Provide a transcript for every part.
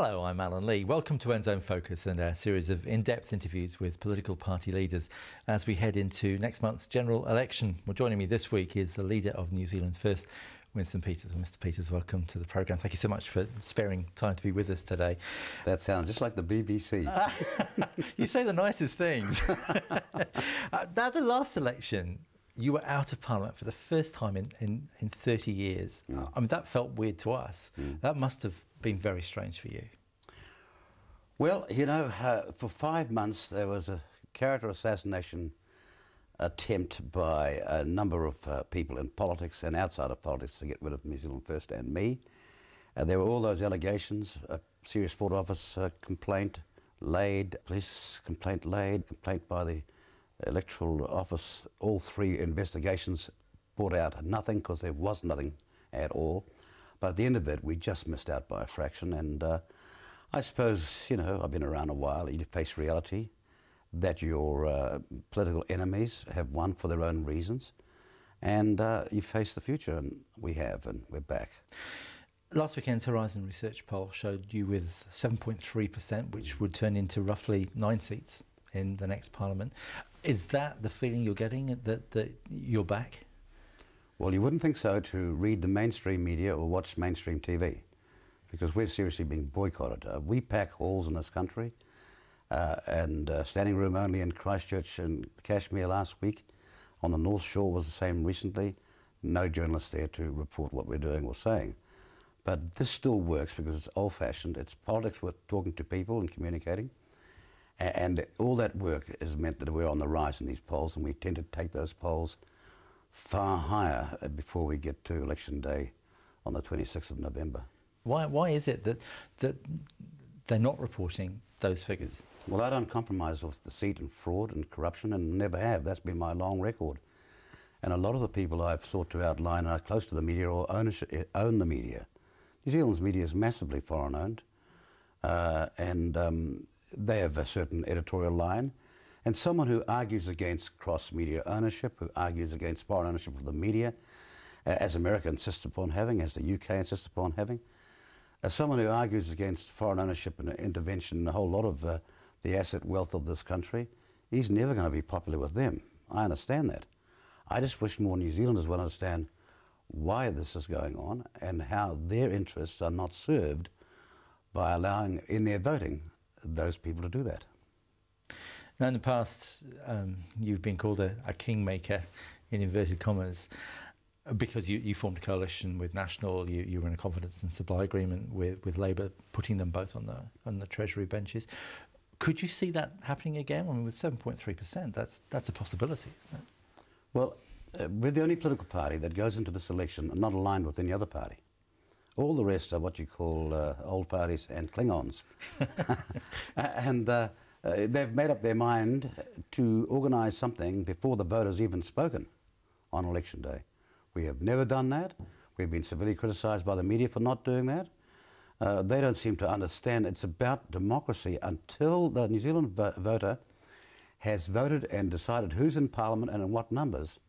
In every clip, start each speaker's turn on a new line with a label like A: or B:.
A: Hello, I'm Allan Lee. Welcome to NZONE Focus and our series of in-depth interviews with political party leaders as we head into next month's general election. Well, joining me this week is the leader of New Zealand First, Winston Peters. Mr. Peters, welcome to the programme. Thank you so much for sparing time to be with us today.
B: That sounds just like the BBC.
A: You say the nicest things. Now, the last election, you were out of Parliament for the first time in 30 years. I mean, that felt weird to us. That must have been very strange for you.
B: Well, you know, for 5 months there was a character assassination attempt by a number of people in politics and outside of politics to get rid of New Zealand First and me. There were all those allegations, a serious Foreign Office complaint laid, police complaint laid, complaint by the Electoral Office. All three investigations brought out nothing because there was nothing at all. But at the end of it, we just missed out by a fraction. And I suppose, you know, I've been around a while. You face reality that your political enemies have won for their own reasons. And you face the future, and we have, and we're back.
A: Last weekend's Horizon Research poll showed you with 7.3%, which would turn into roughly 9 seats in the next Parliament. Is that the feeling you're getting, that you're back?
B: Well, you wouldn't think so to read the mainstream media or watch mainstream TV, because we're seriously being boycotted. We pack halls in this country, and standing room only in Christchurch and Kashmir last week. On the North Shore was the same recently. No journalists there to report what we're doing or saying. But this still works because it's old-fashioned. It's politics with talking to people and communicating. And all that work has meant that we're on the rise in these polls, and we tend to take those polls far higher before we get to election day on the 26th of November.
A: Why is it that they're not reporting those figures?
B: Well, I don't compromise with deceit and fraud and corruption, and never have. That's been my long record. And a lot of the people I've sought to outline are close to the media or own the media. New Zealand's media is massively foreign-owned, and they have a certain editorial line. And someone who argues against cross-media ownership, who argues against foreign ownership of the media, as America insists upon having, as the UK insists upon having, as someone who argues against foreign ownership and intervention in a whole lot of the asset wealth of this country, he's never going to be popular with them. I understand that. I just wish more New Zealanders would understand why this is going on and how their interests are not served by allowing, in their voting, those people to do that.
A: Now, in the past, you've been called a kingmaker, in inverted commas, because you formed a coalition with National. You were in a confidence and supply agreement with Labour, putting them both on the Treasury benches. Could you see that happening again? I mean, with 7.3%, that's a possibility, isn't it?
B: Well, we're the only political party that goes into this election not aligned with any other party. All the rest are what you call old parties and Klingons. And they've made up their mind to organise something before the voters even spoken on election day. We have never done that. We've been severely criticised by the media for not doing that. They don't seem to understand it's about democracy until the New Zealand voter has voted and decided who's in Parliament and in what numbers.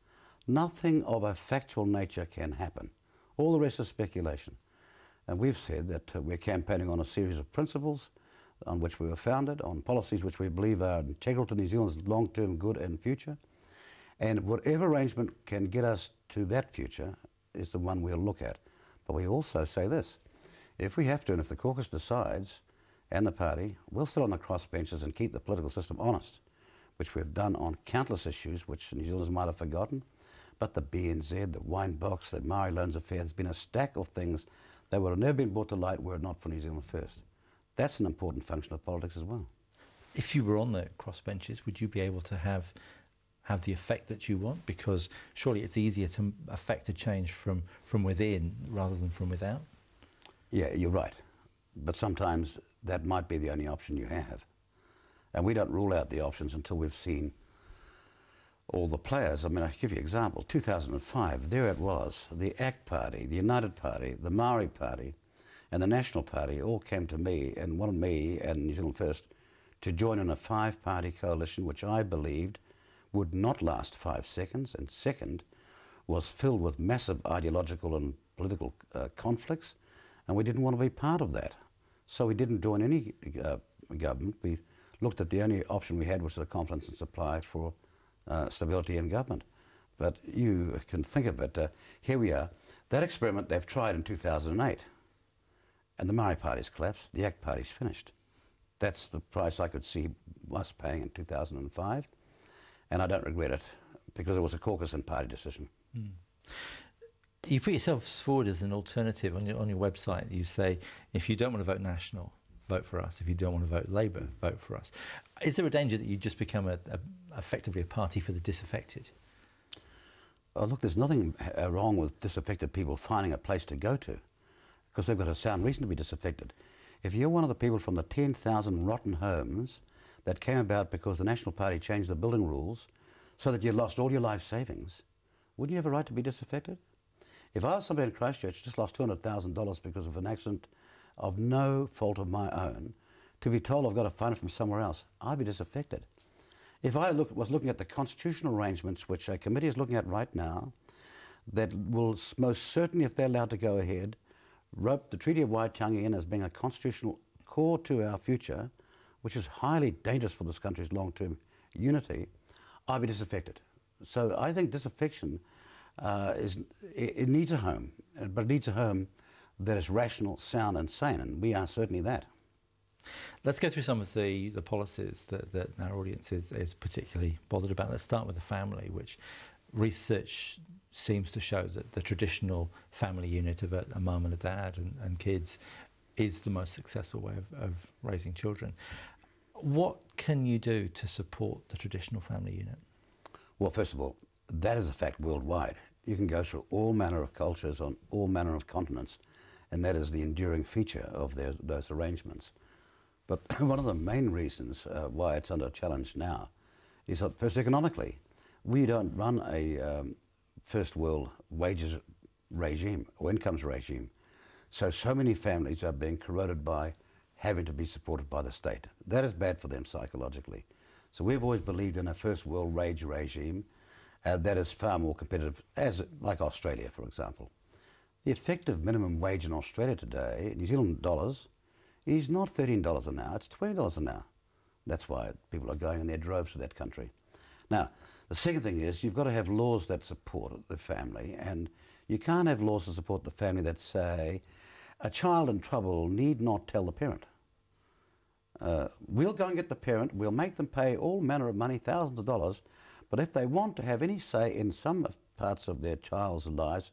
B: Nothing of a factual nature can happen. All the rest is speculation. And we've said that we're campaigning on a series of principles on which we were founded, on policies which we believe are integral to New Zealand's long-term good and future. And whatever arrangement can get us to that future is the one we'll look at. But we also say this: if we have to, and if the caucus decides, and the party, we'll sit on the crossbenches and keep the political system honest, which we've done on countless issues which New Zealanders might have forgotten. But the BNZ, the wine box, the Maori loans affair, there's been a stack of things that would have never been brought to light were it not for New Zealand First. That's an important function of politics as well.
A: If you were on the crossbenches, would you be able to have the effect that you want? Because surely it's easier to affect a change from within rather than from without?
B: Yeah, you're right. But sometimes that might be the only option you have. And we don't rule out the options until we've seen all the players. I mean, I'll give you an example. 2005, there it was. The ACT Party, the United Party, the Maori Party, and the National Party all came to me and wanted me and New Zealand First to join in a 5-party coalition which I believed would not last 5 seconds, and second, was filled with massive ideological and political conflicts, and we didn't want to be part of that. So we didn't join any government. We looked at the only option we had, which was a confidence in supply for stability in government. But you can think of it, here we are. That experiment they've tried in 2008, and the Maori Party's collapsed, the ACT Party's finished. That's the price I could see us paying in 2005, and I don't regret it, because it was a caucus and party decision.
A: Mm. You put yourself forward as an alternative on your website. You say, if you don't want to vote National, vote for us. If you don't want to vote Labour, vote for us. Is there a danger that you just become effectively a party for the disaffected?
B: Oh, look, there's nothing wrong with disaffected people finding a place to go to, because they've got a sound reason to be disaffected. If you're one of the people from the 10,000 rotten homes that came about because the National Party changed the building rules so that you lost all your life savings, would you have a right to be disaffected? If I was somebody in Christchurch just lost $200,000 because of an accident of no fault of my own, to be told I've got to find it from somewhere else, I'd be disaffected. If I was looking at the constitutional arrangements, which a committee is looking at right now, that will most certainly, if they're allowed to go ahead, rope the Treaty of Waitangi in as being a constitutional core to our future, which is highly dangerous for this country's long-term unity, I'd be disaffected. So I think disaffection it needs a home, but it needs a home that is rational, sound and sane, and we are certainly that.
A: Let's go through some of the policies that our audience is particularly bothered about. Let's start with the family, which research seems to show that the traditional family unit of a mum and a dad and kids is the most successful way of raising children. What can you do to support the traditional family unit? Well,
B: first of all, that is a fact worldwide. You can go through all manner of cultures on all manner of continents, and that is the enduring feature of those arrangements. But one of the main reasons why it's under challenge now is that, first, economically. We don't run a first world wages regime or incomes regime. So many families are being corroded by having to be supported by the state. That is bad for them psychologically. So we've always believed in a first world wage regime that is far more competitive, like Australia, for example. The effective minimum wage in Australia today, New Zealand dollars, is not $13 an hour, it's $20 an hour. That's why people are going in their droves to that country. Now, the second thing is you've got to have laws that support the family, and you can't have laws that support the family that say a child in trouble need not tell the parent. We'll go and get the parent, we'll make them pay all manner of money, thousands of dollars, but if they want to have any say in some parts of their child's lives,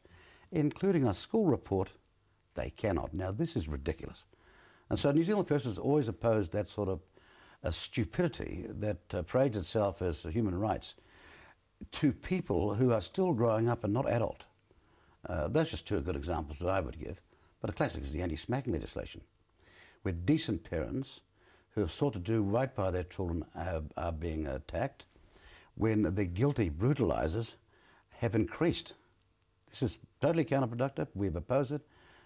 B: including a school report, they cannot. Now, this is ridiculous. And so New Zealand First has always opposed that sort of stupidity that parades itself as human rights to people who are still growing up and not adult. Those are just two good examples that I would give. But a classic is the anti-smacking legislation, where decent parents who have sought to do right by their children are being attacked when the guilty brutalisers have increased. This is totally counterproductive. We've opposed it,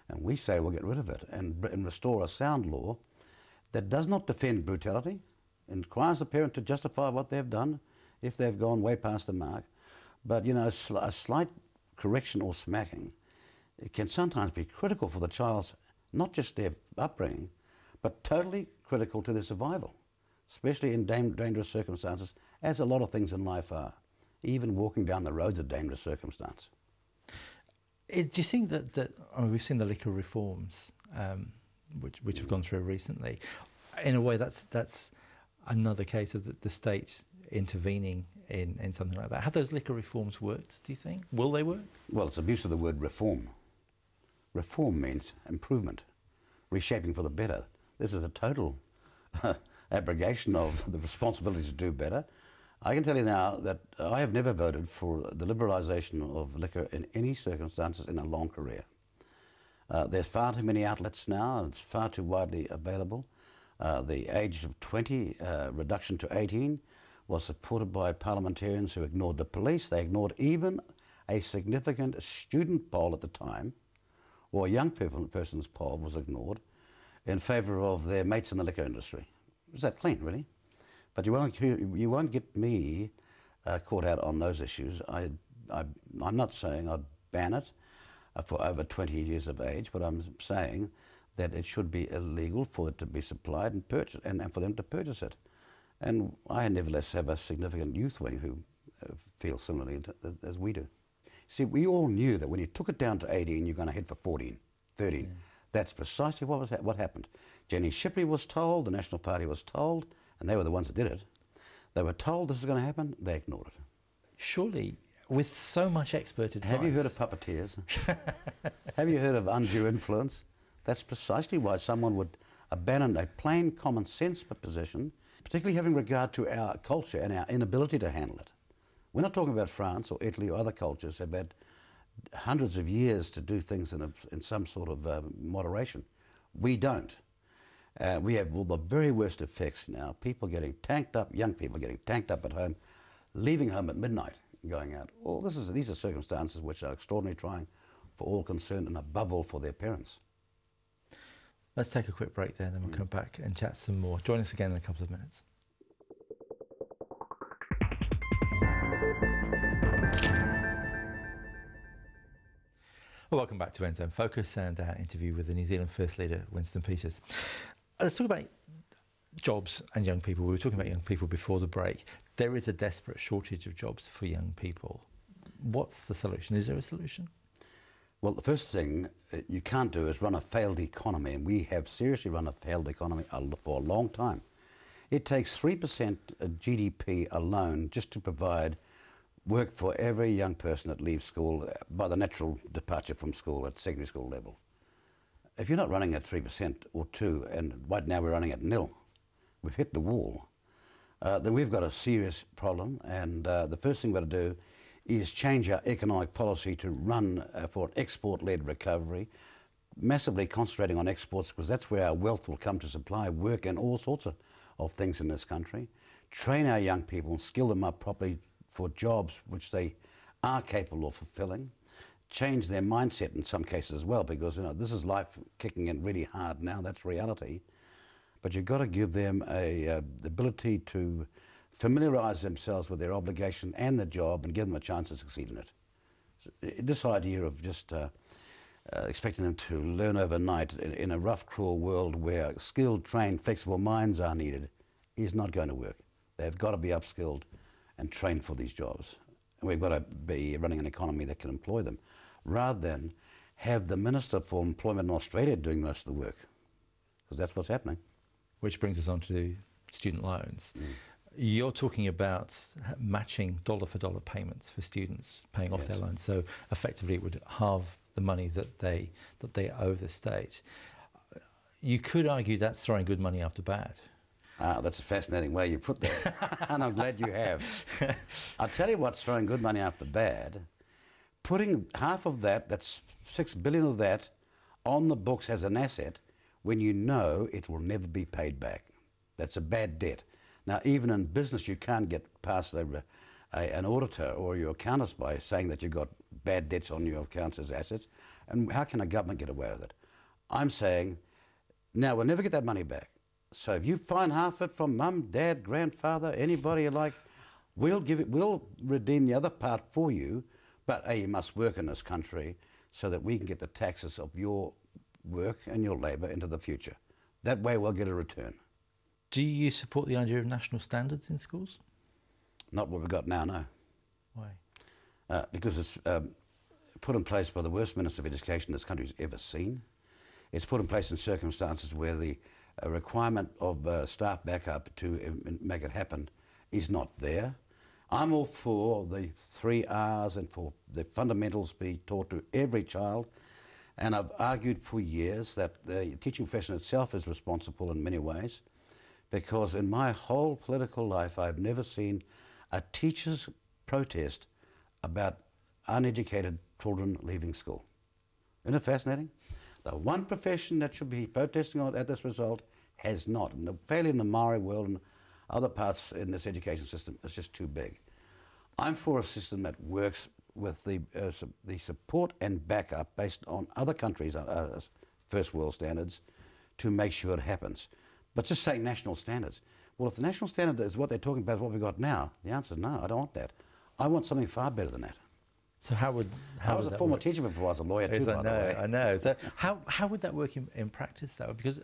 B: and we say we'll get rid of it and restore a sound law that does not defend brutality and requires the parent to justify what they've done if they've gone way past the mark. But, you know, a slight correction or smacking, it can sometimes be critical for the child's, not just their upbringing, but totally critical to their survival, especially in dangerous circumstances, as a lot of things in life are. Even walking down the road's a dangerous circumstance.
A: Do you think that I mean, we've seen the liquor reforms, which have gone through recently. In a way, that's another case of the state intervening in something like that. Have those liquor reforms worked, do you think? Will they work?
B: Well, it's abuse of the word reform. Reform means improvement, reshaping for the better. This is a total abrogation of the responsibility to do better. I can tell you now that I have never voted for the liberalisation of liquor in any circumstances in a long career. There's far too many outlets now, and it's far too widely available. The age of 20, reduction to 18, was supported by parliamentarians who ignored the police. They ignored even a significant student poll at the time, or a young person's poll was ignored in favour of their mates in the liquor industry. Is that clean, really? But you won't get me caught out on those issues. I'm not saying I'd ban it for over 20 years of age, but I'm saying that it should be illegal for it to be supplied and purchased, and for them to purchase it. And I nevertheless have a significant youth wing who feel similarly as we do. See, we all knew that when you took it down to 18, you're going to head for 14, 13. Yeah. That's precisely what happened. Jenny Shipley was told, the National Party was told, and they were the ones that did it. They were told this is going to happen, they ignored it.
A: Surely, with so much expert advice...
B: Have you heard of puppeteers? Have you heard of undue influence? That's precisely why someone would abandon a plain common sense position, particularly having regard to our culture and our inability to handle it. We're not talking about France or Italy or other cultures have had hundreds of years to do things in some sort of moderation. We don't. We have all the very worst effects now. People getting tanked up, young people getting tanked up at home, leaving home at midnight, going out. These are circumstances which are extraordinarily trying for all concerned and above all for their parents.
A: Let's take a quick break there and then we'll come back and chat some more. Join us again in a couple of minutes. Well, welcome back to NZONE Focus and our interview with the New Zealand First Leader, Winston Peters. Let's talk about jobs and young people. We were talking about young people before the break. There is a desperate shortage of jobs for young people. What's the solution? Is there a solution?
B: Well, the first thing you can't do is run a failed economy, and we have seriously run a failed economy for a long time. It takes 3% of GDP alone just to provide work for every young person that leaves school by the natural departure from school at secondary school level. If you're not running at 3% or 2%, and right now we're running at nil, we've hit the wall, then we've got a serious problem, and the first thing we've got to do is change our economic policy to run for an export-led recovery, massively concentrating on exports because that's where our wealth will come to supply work and all sorts of things in this country. Train our young people and skill them up properly for jobs which they are capable of fulfilling. Change their mindset in some cases as well because this is life kicking in really hard now, that's reality. But you've got to give them the ability to familiarise themselves with their obligation and the job and give them a chance to succeed in it. So this idea of just expecting them to learn overnight in a rough, cruel world where skilled, trained, flexible minds are needed is not going to work. They've got to be upskilled and trained for these jobs. And we've got to be running an economy that can employ them, rather than have the Minister for Employment in Australia doing most of the work, because that's what's happening. Which
A: brings us on to student loans. You're talking about matching dollar-for-dollar payments for students paying off their loans. So effectively it would halve the money that they owe the state. You could argue that's throwing good money after bad.
B: That's a fascinating way you put that, and I'm glad you have. I'll tell you what's throwing good money after bad. Putting half of that, that's $6 billion of that, on the books as an asset when you know it will never be paid back. That's a bad debt. Now, even in business, you can't get past an auditor or your accountants by saying that you've got bad debts on your accounts as assets. And how can a government get away with it? I'm saying, now, we'll never get that money back. So if you find half of it from mum, dad, grandfather, anybody you like, we'll redeem the other part for you, but you must work in this country so that we can get the taxes of your work and your labour into the future. That way we'll get a return.
A: Do you support the idea of national standards in schools?
B: Not what we've got now, no.
A: Why?
B: Because it's put in place by the worst Minister of Education this country's ever seen. It's put in place in circumstances where the requirement of staff backup to make it happen is not there. I'm all for the 3 R's and for the fundamentals be taught to every child. And I've argued for years that the teaching profession itself is responsible in many ways, because in my whole political life I've never seen a teacher's protest about uneducated children leaving school. Isn't it fascinating? The one profession that should be protesting at this result has not. And the failure in the Maori world and other parts in this education system is just too big. I'm for a system that works with the support and backup based on other countries' first world standards to make sure it happens. But just saying national standards. Well, if the national standard is what they're talking about, is what we've got now, the answer is no, I don't want that. I want something far better than that.
A: So how would
B: I was a former teacher before I was a lawyer too, by the way.
A: I know. So how would that work in practice, though? Because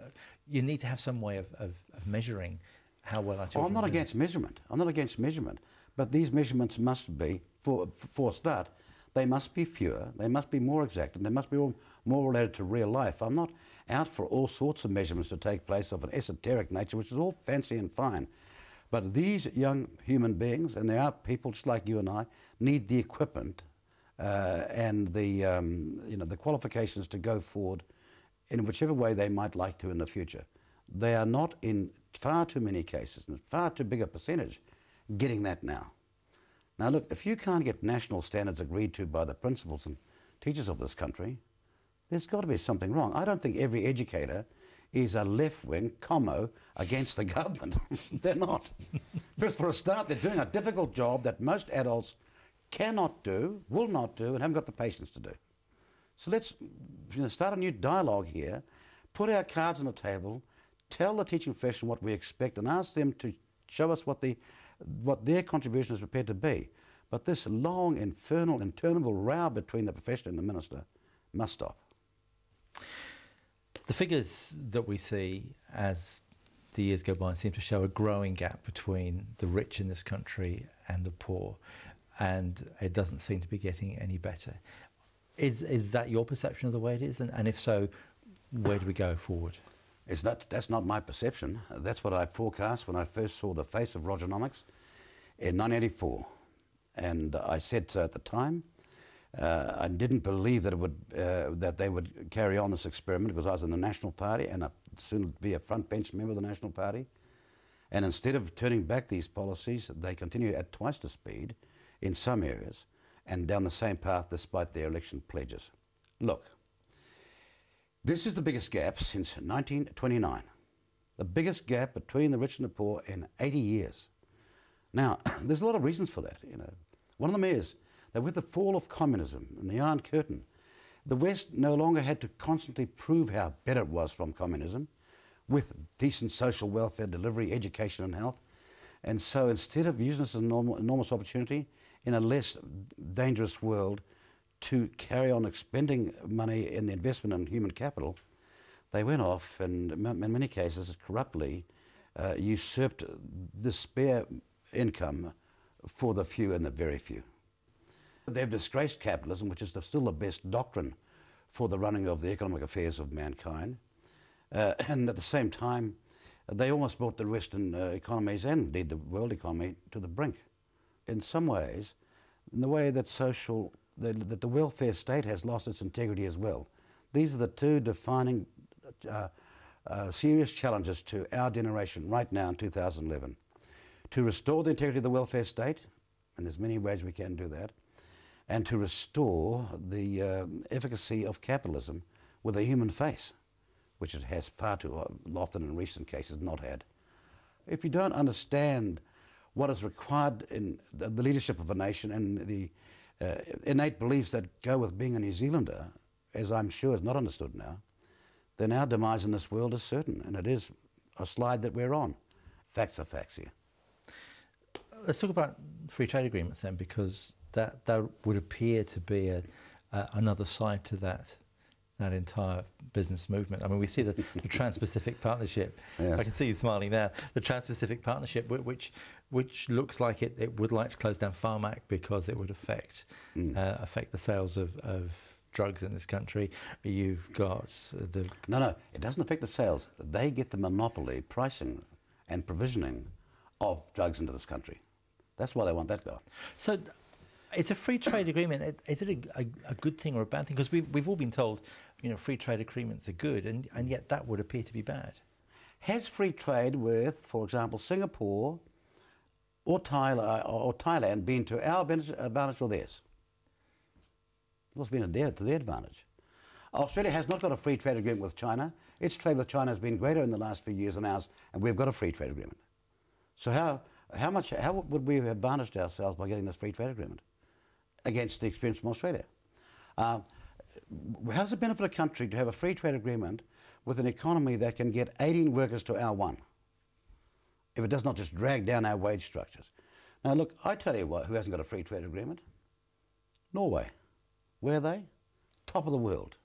A: you need to have some way of measuring how well our children
B: I'm not
A: do.
B: against measurement. I'm not against measurement. But these measurements must be, for a start, they must be fewer, they must be more exact, and they must be more related to real life. I'm not out for all sorts of measurements to take place of an esoteric nature, which is all fancy and fine. But these young human beings, and they are people just like you and I, need the equipment and the qualifications to go forward in whichever way they might like to in the future. They are not, in far too many cases, and far too big a percentage, getting that now. Now look, if you can't get national standards agreed to by the principals and teachers of this country, there's got to be something wrong. I don't think every educator is a left-wing commo against the government. They're not. First, for a start, they're doing a difficult job that most adults cannot do, will not do, and haven't got the patience to do. So let's start a new dialogue here, put our cards on the table, tell the teaching profession what we expect, and ask them to show us what their contribution is prepared to be. But this long, infernal, interminable row between the profession and the minister must stop.
A: The figures that we see as the years go by seem to show a growing gap between the rich in this country and the poor, and it doesn't seem to be getting any better. Is that your perception of the way it is? And if so, where do we go forward?
B: That's not my perception. That's what I forecast when I first saw the face of Rogernomics in 1984. And I said so at the time. I didn't believe that they would carry on this experiment because I was in the National Party and soon be a front bench member of the National Party. And instead of turning back these policies, they continue at twice the speed in some areas and down the same path despite their election pledges. Look, this is the biggest gap since 1929. The biggest gap between the rich and the poor in 80 years. Now, there's a lot of reasons for that. One of them is that with the fall of communism and the Iron Curtain, the West no longer had to constantly prove how better it was from communism, with decent social welfare delivery, education and health. And so instead of using this as an enormous opportunity in a less dangerous world to carry on expending money in the investment in human capital, they went off and in many cases corruptly usurped the spare income for the few and the very few. They've disgraced capitalism, which is still the best doctrine for the running of the economic affairs of mankind. And at the same time, they almost brought the Western economies and indeed the world economy to the brink. In some ways, in the way that that the welfare state has lost its integrity as well. These are the two defining serious challenges to our generation right now in 2011. To restore the integrity of the welfare state, and there's many ways we can do that, and to restore the efficacy of capitalism with a human face, which it has far too often in recent cases not had. If you don't understand what is required in the leadership of a nation and the innate beliefs that go with being a New Zealander, as I'm sure is not understood now, then our demise in this world is certain, and it is a slide that we're on. Facts are facts here.
A: Let's talk about free trade agreements then, because that would appear to be another side to that entire business movement. I mean, we see the Trans-Pacific Partnership. Yes. I can see you smiling now. The Trans-Pacific Partnership, which looks like it would like to close down Pharmac because it would affect the sales of drugs in this country. You've got the...
B: No, it doesn't affect the sales. They get the monopoly pricing and provisioning of drugs into this country. That's why they want that going.
A: So it's a free trade agreement. Is it a good thing or a bad thing? Because we've all been told, free trade agreements are good, and yet that would appear to be bad.
B: Has free trade with, for example, Singapore or Thailand been to our advantage or theirs? What's been to their advantage? Australia has not got a free trade agreement with China. Its trade with China has been greater in the last few years than ours, and we've got a free trade agreement. So how would we have advantaged ourselves by getting this free trade agreement against the experience from Australia? How does it benefit a country to have a free trade agreement with an economy that can get 18 workers to our one, if it does not just drag down our wage structures? Now look, I tell you what, who hasn't got a free trade agreement? Norway. Where are they? Top of the world.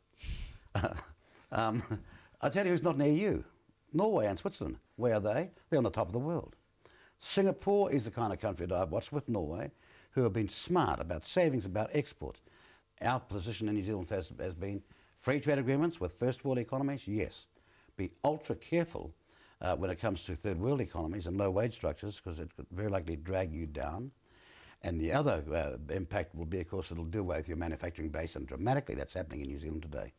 B: I tell you who's not near you. Norway and Switzerland. Where are they? They're on the top of the world. Singapore is the kind of country that I've watched with Norway, who have been smart about savings, about exports. Our position in New Zealand has been free trade agreements with first world economies, yes. Be ultra careful when it comes to third world economies and low wage structures, because it could very likely drag you down. And the other impact will be, of course, it'll do away with your manufacturing base, and dramatically that's happening in New Zealand today.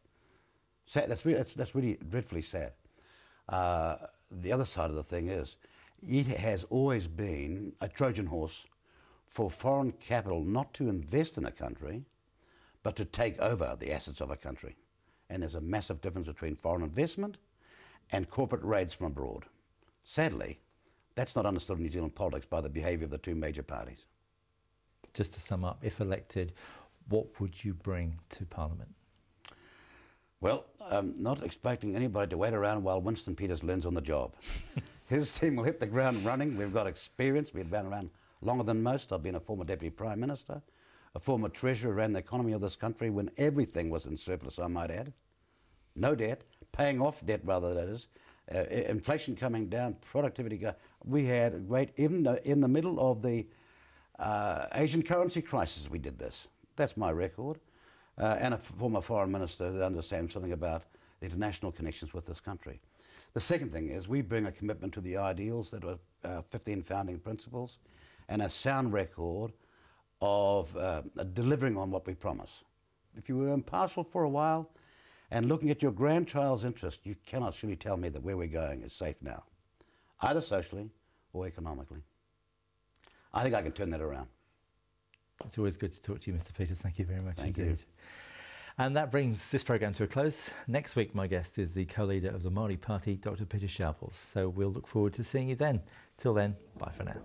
B: Sad, that's really dreadfully sad. The other side of the thing is, it has always been a Trojan horse for foreign capital not to invest in a country, but to take over the assets of a country. And there's a massive difference between foreign investment and corporate raids from abroad. Sadly, that's not understood in New Zealand politics by the behaviour of the two major parties.
A: Just to sum up, if elected, what would you bring to Parliament?
B: Well, I'm not expecting anybody to wait around while Winston Peters learns on the job. His team will hit the ground running. We've got experience. We've been around longer than most. I've been a former Deputy Prime Minister, a former Treasurer, ran the economy of this country when everything was in surplus, I might add. No debt, paying off debt rather, that is. Inflation coming down, productivity going. We had a great, even in the middle of the Asian currency crisis, we did this. That's my record. And a former foreign minister that understands something about the international connections with this country. The second thing is we bring a commitment to the ideals that were 15 founding principles and a sound record of delivering on what we promise. If you were impartial for a while and looking at your grandchild's interest, you cannot surely tell me that where we're going is safe now, either socially or economically. I think I can turn that around.
A: It's always good to talk to you, Mr. Peters. Thank you very much
B: Thank
A: indeed.
B: you.
A: And that brings this programme to a close. Next week, my guest is the co-leader of the Māori Party, Dr. Peter Sharples. So we'll look forward to seeing you then. Till then, bye for now.